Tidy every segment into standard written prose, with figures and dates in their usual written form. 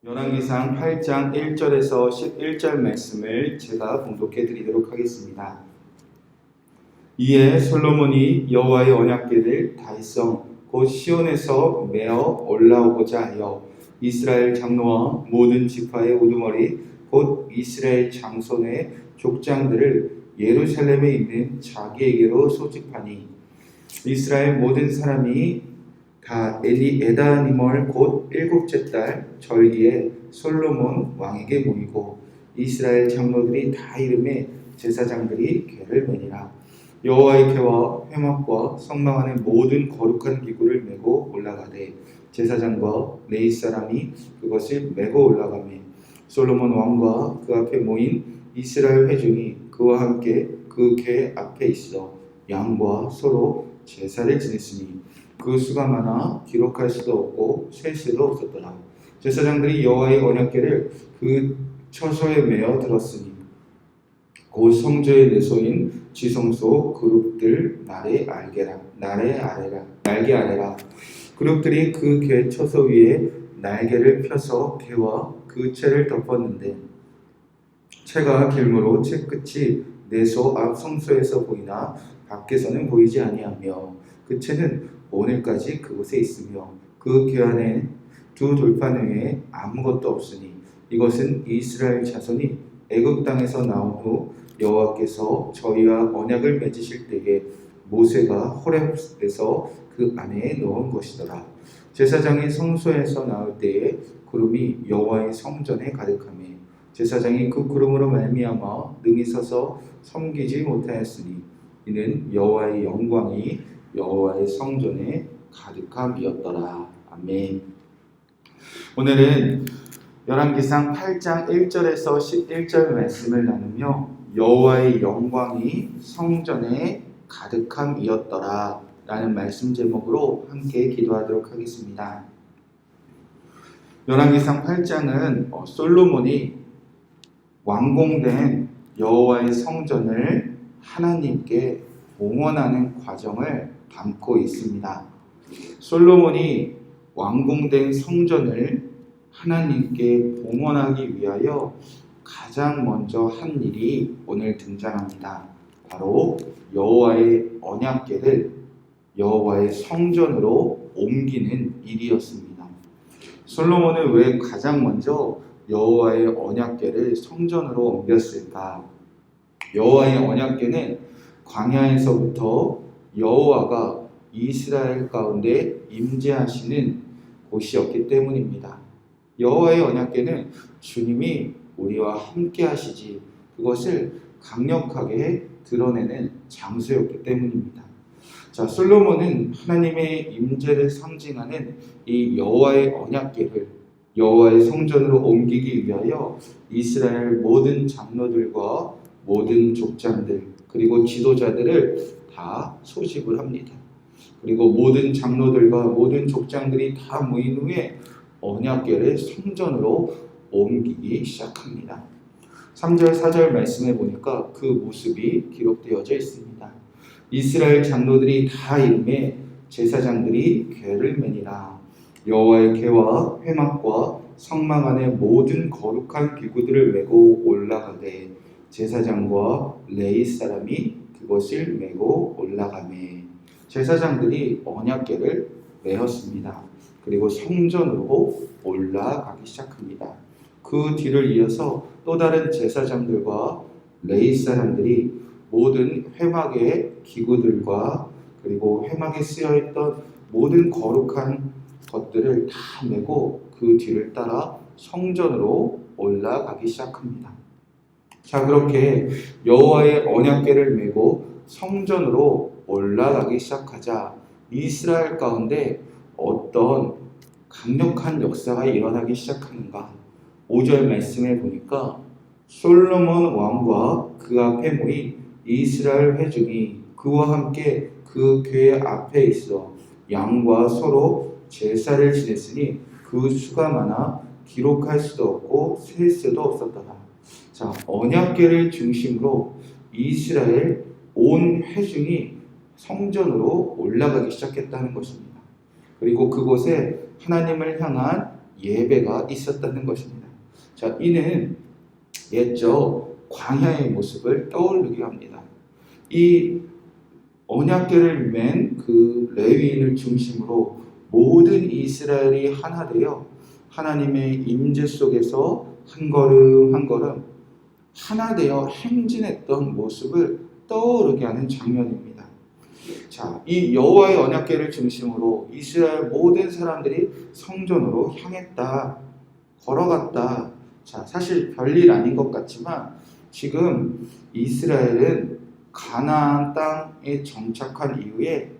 열왕기상 8장 1절에서 11절 말씀을 제가 봉독해 드리도록 하겠습니다. 이에 솔로몬이 여호와의 언약궤를 다윗성 곧 시온에서 메어 올라오고자 하여 이스라엘 장로와 모든 지파의 우두머리 곧 이스라엘 장손의 족장들을 예루살렘에 있는 자기에게로 소집하니 이스라엘 모든 사람이 다 에다니멀 곧 일곱째 달 절기에 솔로몬 왕에게 모이고 이스라엘 장로들이 다 이름에 제사장들이 궤를 매니라. 여호와의 궤와 회막과 성막 안에 모든 거룩한 기구를 메고 올라가되 제사장과 레위 사람이 그것을 메고 올라가매 솔로몬 왕과 그 앞에 모인 이스라엘 회중이 그와 함께 그 궤 앞에 있어 양과 소로 제사를 지냈으니 그 수가 많아 기록할 수도 없고 셀 수도 없었더라. 제사장들이 여호와의 언약궤를 그 처소에 메어 들었으니 곧 성소의 내소인 지성소 그룹들 날개 아래라. 그룹들이 그 궤 처소 위에 날개를 펴서 궤와 그 채를 덮었는데 채가 길므로 채 끝이 내소 앞 성소에서 보이나 밖에서는 보이지 아니하며 그 채는 오늘까지 그곳에 있으며 그 궤 안에 두 돌판 외에 아무것도 없으니 이것은 이스라엘 자손이 애굽 땅에서 나온 후 여호와께서 저희와 언약을 맺으실 때에 모세가 호렙에서 그 안에 넣은 것이더라. 제사장이 성소에서 나올 때에 구름이 여호와의 성전에 가득하며 제사장이 그 구름으로 말미암아 능히 서서 섬기지 못하였으니 이는 여호와의 영광이 여호와의 성전에 가득함이었더라. 아멘. 오늘은 열왕기상 8장 1절에서 11절 말씀을 나누며 여호와의 영광이 성전에 가득함이었더라 라는 말씀 제목으로 함께 기도하도록 하겠습니다. 열왕기상 8장은 솔로몬이 완공된 여호와의 성전을 하나님께 봉헌하는 과정을 담고 있습니다. 솔로몬이 완공된 성전을 하나님께 봉헌하기 위하여 가장 먼저 한 일이 오늘 등장합니다. 바로 여호와의 언약궤를 여호와의 성전으로 옮기는 일이었습니다. 솔로몬은 왜 가장 먼저 여호와의 언약궤를 성전으로 옮겼을까? 여호와의 언약궤는 광야에서부터 여호와가 이스라엘 가운데 임재하시는 곳이었기 때문입니다. 여호와의 언약궤는 주님이 우리와 함께 하시지 그것을 강력하게 드러내는 장소였기 때문입니다. 자, 솔로몬은 하나님의 임재를 상징하는 이 여호와의 언약궤를 여호와의 성전으로 옮기기 위하여 이스라엘 모든 장로들과 모든 족장들 그리고 지도자들을 다 소집을 합니다. 그리고 모든 장로들과 모든 족장들이 다 모인 후에 언약궤를 성전으로 옮기기 시작합니다. 3절 4절 말씀해 보니까 그 모습이 기록되어져 있습니다. 이스라엘 장로들이 다 이름에 제사장들이 궤를 매니라. 여호와의 궤와 회막과 성막 안에 모든 거룩한 기구들을 메고 올라가되 제사장과 레위 사람이 그것을 메고 올라가매 제사장들이 언약궤를 메었습니다. 그리고 성전으로 올라가기 시작합니다. 그 뒤를 이어서 또 다른 제사장들과 레위 사람들이 모든 회막의 기구들과 그리고 회막에 쓰여있던 모든 거룩한 것들을 다 메고 그 뒤를 따라 성전으로 올라가기 시작합니다. 자, 그렇게 여호와의 언약궤를 메고 성전으로 올라가기 시작하자 이스라엘 가운데 어떤 강력한 역사가 일어나기 시작하는가? 5절 말씀에 보니까 솔로몬 왕과 그 앞에 모인 이스라엘 회중이 그와 함께 그 궤 앞에 있어 양과 소로 제사를 지냈으니 그 수가 많아 기록할 수도 없고 셀 수도 없었더라. 자, 언약궤를 중심으로 이스라엘 온 회중이 성전으로 올라가기 시작했다는 것입니다. 그리고 그곳에 하나님을 향한 예배가 있었다는 것입니다. 자, 이는 옛적 광야의 모습을 떠올리게 합니다. 이 언약궤를 맨 그 레위인을 중심으로 모든 이스라엘이 하나 되어 하나님의 임재 속에서 한 걸음 한 걸음 하나 되어 행진했던 모습을 떠오르게 하는 장면입니다. 자, 이 여호와의 언약궤를 중심으로 이스라엘 모든 사람들이 성전으로 향했다, 걸어갔다. 자, 사실 별일 아닌 것 같지만 지금 이스라엘은 가나안 땅에 정착한 이후에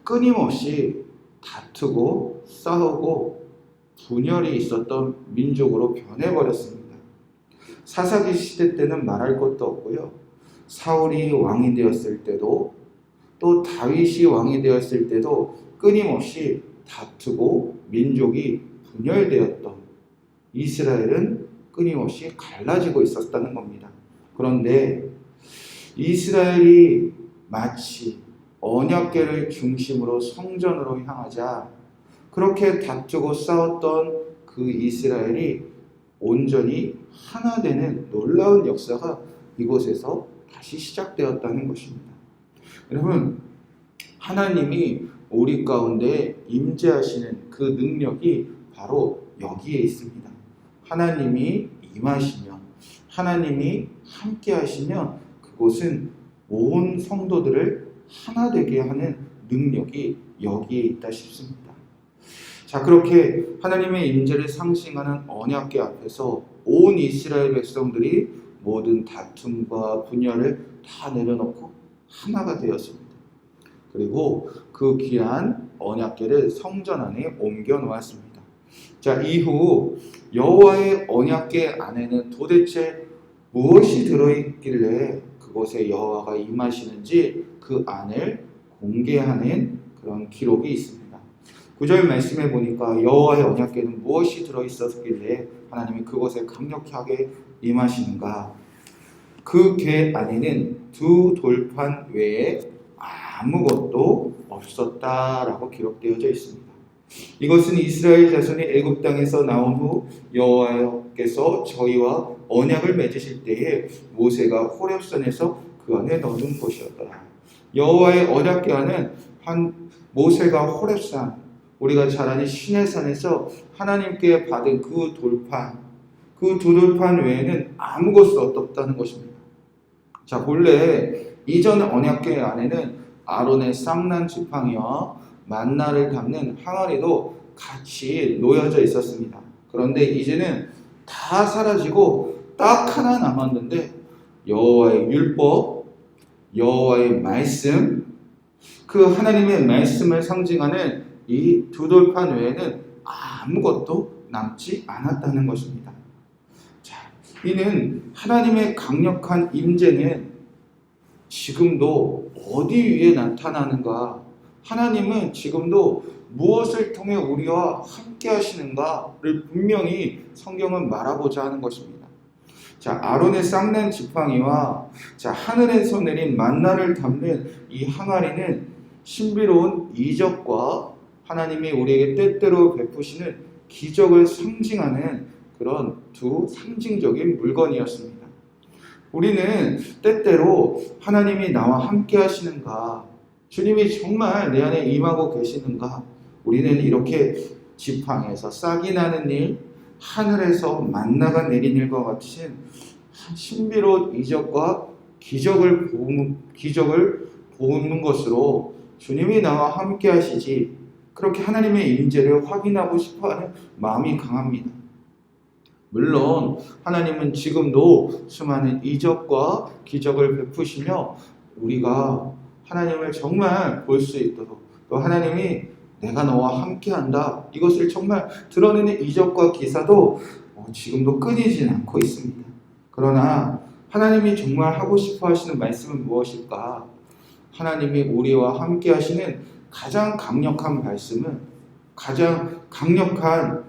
끊임없이 다투고 싸우고 분열이 있었던 민족으로 변해버렸습니다. 사사기 시대 때는 말할 것도 없고요. 사울이 왕이 되었을 때도 또 다윗이 왕이 되었을 때도 끊임없이 다투고 민족이 분열되었던 이스라엘은 끊임없이 갈라지고 있었다는 겁니다. 그런데 이스라엘이 마치 언약궤를 중심으로 성전으로 향하자 그렇게 다투고 싸웠던 그 이스라엘이 온전히 하나 되는 놀라운 역사가 이곳에서 다시 시작되었다는 것입니다. 여러분, 하나님이 우리 가운데 임재하시는 그 능력이 바로 여기에 있습니다. 하나님이 임하시면, 하나님이 함께 하시면 그곳은 온 성도들을 하나 되게 하는 능력이 여기에 있다 싶습니다. 자, 그렇게 하나님의 임재를 상징하는 언약궤 앞에서 온 이스라엘 백성들이 모든 다툼과 분열을 다 내려놓고 하나가 되었습니다. 그리고 그 귀한 언약궤를 성전 안에 옮겨 놓았습니다. 자, 이후 여호와의 언약궤 안에는 도대체 무엇이 들어있길래 그곳에 여호와가 임하시는지 그 안을 공개하는 그런 기록이 있습니다. 9절 말씀에 보니까 여호와의 언약궤는 무엇이 들어있었길래 하나님이 그곳에 강력하게 임하시는가? 그 궤 안에는 두 돌판 외에 아무것도 없었다라고 기록되어져 있습니다. 이것은 이스라엘 자손이 애굽 땅에서 나온 후 여호와께서 저희와 언약을 맺으실 때에 모세가 호렙산에서 그 안에 넣은 곳이었더라. 여호와의 언약궤 안은 모세가 호렙산, 우리가 잘 아는 시내산에서 하나님께 받은 그 돌판, 그 두 돌판 외에는 아무것도 없다는 것입니다. 자, 본래 이전 언약궤 안에는 아론의 쌍난 지팡이와 만나를 담는 항아리도 같이 놓여져 있었습니다. 그런데 이제는 다 사라지고 딱 하나 남았는데 여호와의 율법, 여호와의 말씀, 그 하나님의 말씀을 상징하는 이 두 돌판 외에는 아무것도 남지 않았다는 것입니다. 자, 이는 하나님의 강력한 임재는 지금도 어디 위에 나타나는가? 하나님은 지금도 무엇을 통해 우리와 함께 하시는가를 분명히 성경은 말하고자 하는 것입니다. 자, 아론의 쌍난 지팡이와 하늘에서 내린 만나를 담는 이 항아리는 신비로운 이적과 하나님이 우리에게 때때로 베푸시는 기적을 상징하는 그런 두 상징적인 물건이었습니다. 우리는 때때로 하나님이 나와 함께 하시는가, 주님이 정말 내 안에 임하고 계시는가, 우리는 이렇게 지팡이에서 싹이 나는 일, 하늘에서 만나가 내린 일과 같은 신비로운 이적과 기적을 보는 것으로 주님이 나와 함께 하시지, 그렇게 하나님의 임재를 확인하고 싶어하는 마음이 강합니다. 물론 하나님은 지금도 수많은 이적과 기적을 베푸시며 우리가 하나님을 정말 볼 수 있도록, 또 하나님이 내가 너와 함께한다, 이것을 정말 드러내는 이적과 기사도 지금도 끊이지 않고 있습니다. 그러나 하나님이 정말 하고 싶어 하시는 말씀은 무엇일까? 하나님이 우리와 함께 하시는 가장 강력한 말씀은, 가장 강력한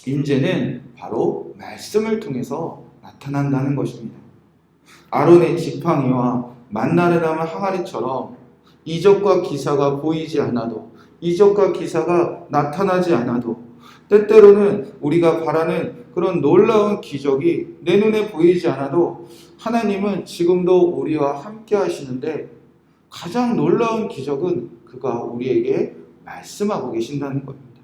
임재는 바로 말씀을 통해서 나타난다는 것입니다. 아론의 지팡이와 만나를 담은 항아리처럼 이적과 기사가 보이지 않아도, 이적과 기사가 나타나지 않아도, 때때로는 우리가 바라는 그런 놀라운 기적이 내 눈에 보이지 않아도 하나님은 지금도 우리와 함께 하시는데 가장 놀라운 기적은 그가 우리에게 말씀하고 계신다는 겁니다.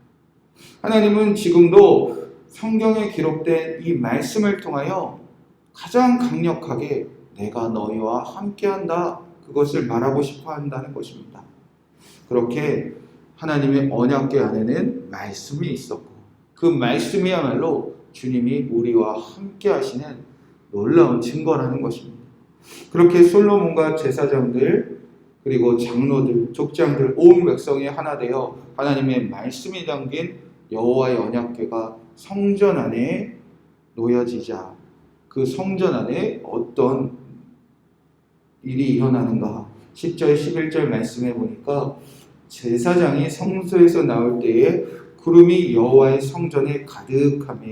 하나님은 지금도 성경에 기록된 이 말씀을 통하여 가장 강력하게 내가 너희와 함께한다, 그것을 말하고 싶어 한다는 것입니다. 그렇게 하나님의 언약궤 안에는 말씀이 있었고 그 말씀이야말로 주님이 우리와 함께 하시는 놀라운 증거라는 것입니다. 그렇게 솔로몬과 제사장들 그리고 장로들, 족장들, 온 백성이 하나 되어 하나님의 말씀이 담긴 여호와의 언약궤가 성전 안에 놓여지자 그 성전 안에 어떤 일이 일어나는가? 10절, 11절 말씀해 보니까 제사장이 성소에서 나올 때에 구름이 여호와의 성전에 가득하며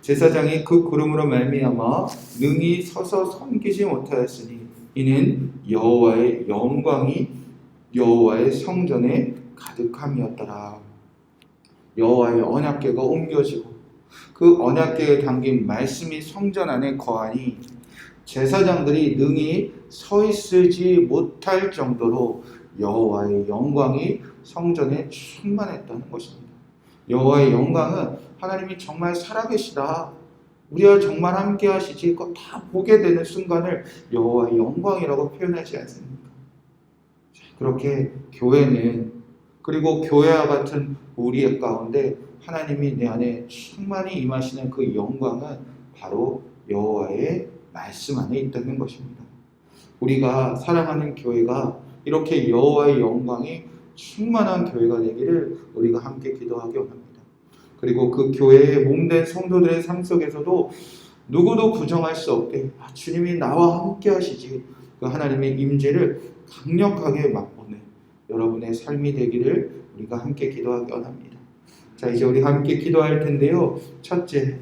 제사장이 그 구름으로 말미암아 능히 서서 섬기지 못하였으니 이는 여호와의 영광이 여호와의 성전에 가득함이었더라. 여호와의 언약궤가 옮겨지고 그 언약궤에 담긴 말씀이 성전 안에 거하니 제사장들이 능히 서 있지 못할 정도로 여호와의 영광이 성전에 충만했다는 것입니다. 여호와의 영광은 하나님이 정말 살아계시다, 우리와 정말 함께 하시지, 그거 다 보게 되는 순간을 여호와의 영광이라고 표현하지 않습니까? 그렇게 교회는, 그리고 교회와 같은 우리의 가운데 하나님이 내 안에 충만히 임하시는 그 영광은 바로 여호와의 말씀 안에 있다는 것입니다. 우리가 사랑하는 교회가 이렇게 여호와의 영광이 충만한 교회가 되기를 우리가 함께 기도하기 원합니다. 그리고 그 교회의 몸된 성도들의 삶 속에서도 누구도 부정할 수 없게 주님이 나와 함께 하시지, 그 하나님의 임재를 강력하게 맛보는 여러분의 삶이 되기를 우리가 함께 기도하기 원합니다. 자, 이제 우리 함께 기도할 텐데요. 첫째,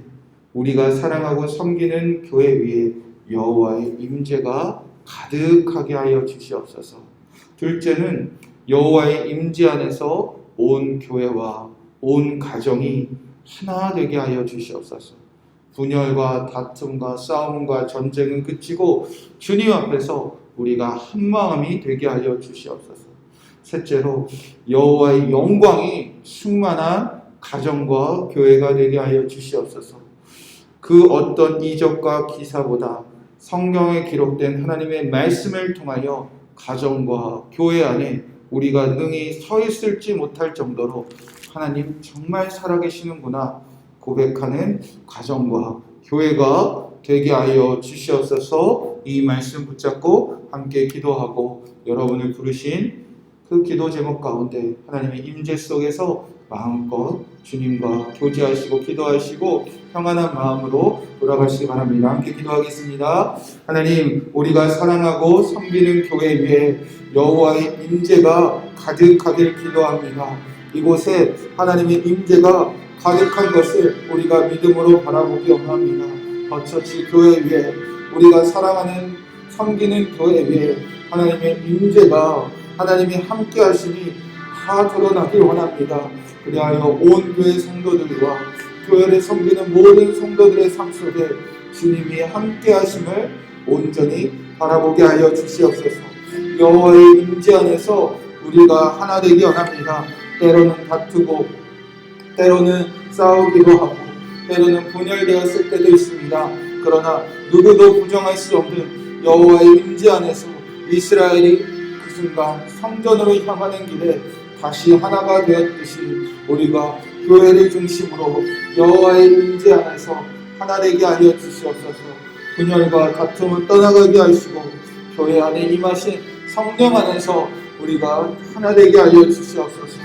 우리가 사랑하고 섬기는 교회 위에 여호와의 임재가 가득하게 하여 주시옵소서. 둘째는 여호와의 임재 안에서 온 교회와 온 가정이 하나 되게 하여 주시옵소서. 분열과 다툼과 싸움과 전쟁은 그치고 주님 앞에서 우리가 한 마음이 되게 하여 주시옵소서. 셋째로 여호와의 영광이 충만한 가정과 교회가 되게 하여 주시옵소서. 그 어떤 이적과 기사보다 성경에 기록된 하나님의 말씀을 통하여 가정과 교회 안에 우리가 능히 서 있을지 못할 정도로 하나님 정말 살아계시는구나 고백하는 가정과 교회가 되게 하여 주시옵소서. 이 말씀 붙잡고 함께 기도하고 여러분을 부르신 그 기도 제목 가운데 하나님의 임재 속에서 마음껏 주님과 교제하시고 기도하시고 평안한 마음으로 돌아가시기 바랍니다. 함께 기도하겠습니다. 하나님, 우리가 사랑하고 섬기는 교회 위에 여호와의 임재가 가득하길 기도합니다. 이곳에 하나님의 임재가 가득한 것을 우리가 믿음으로 바라보기 원합니다. 어처치 교회 위에 우리가 사랑하는 섬기는 교회 위에 하나님의 임재가 하나님이 함께 하시니 다 드러나길 원합니다. 그리하여 온 교회 성도들과 교회를 섬기는 모든 성도들의 삶 속에 주님이 함께 하심을 온전히 바라보게 하여 주시옵소서. 여호와의 임재 안에서 우리가 하나 되기 원합니다. 때로는 다투고 때로는 싸우기도 하고 때로는 분열되었을 때도 있습니다. 그러나 누구도 부정할 수 없는 여호와의 임재 안에서 이스라엘이 그 순간 성전으로 향하는 길에 다시 하나가 되었듯이 우리가 교회를 중심으로 여호와의 임재 안에서 하나 되게 하여 주시옵소서. 분열과 다툼을 떠나가게 하시고 교회 안에 임하신 성령 안에서 우리가 하나 되게 하여 주시옵소서.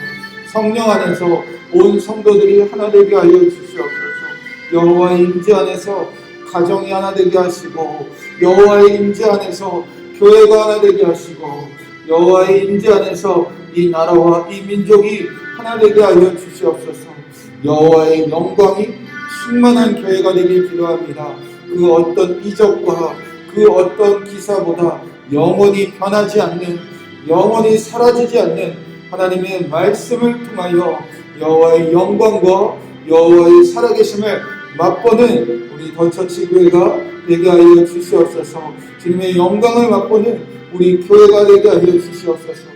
성령 안에서 온 성도들이 하나 되게 알려 주시옵소서. 여호와의 임재 안에서 가정이 하나 되게 하시고 여호와의 임재 안에서 교회가 하나 되게 하시고 여호와의 임재 안에서 이 나라와 이 민족이 하나 되게 알려 주시옵소서. 여호와의 영광이 충만한 교회가 되길 기도합니다. 그 어떤 이적과 그 어떤 기사보다 영원히 변하지 않는, 영원히 사라지지 않는 하나님의 말씀을 통하여 여호와의 영광과 여호와의 살아계심을 맛보는 우리 던처치 교회가 되게 하여 주시옵소서. 주님의 영광을 맛보는 우리 교회가 되게 하여 주시옵소서.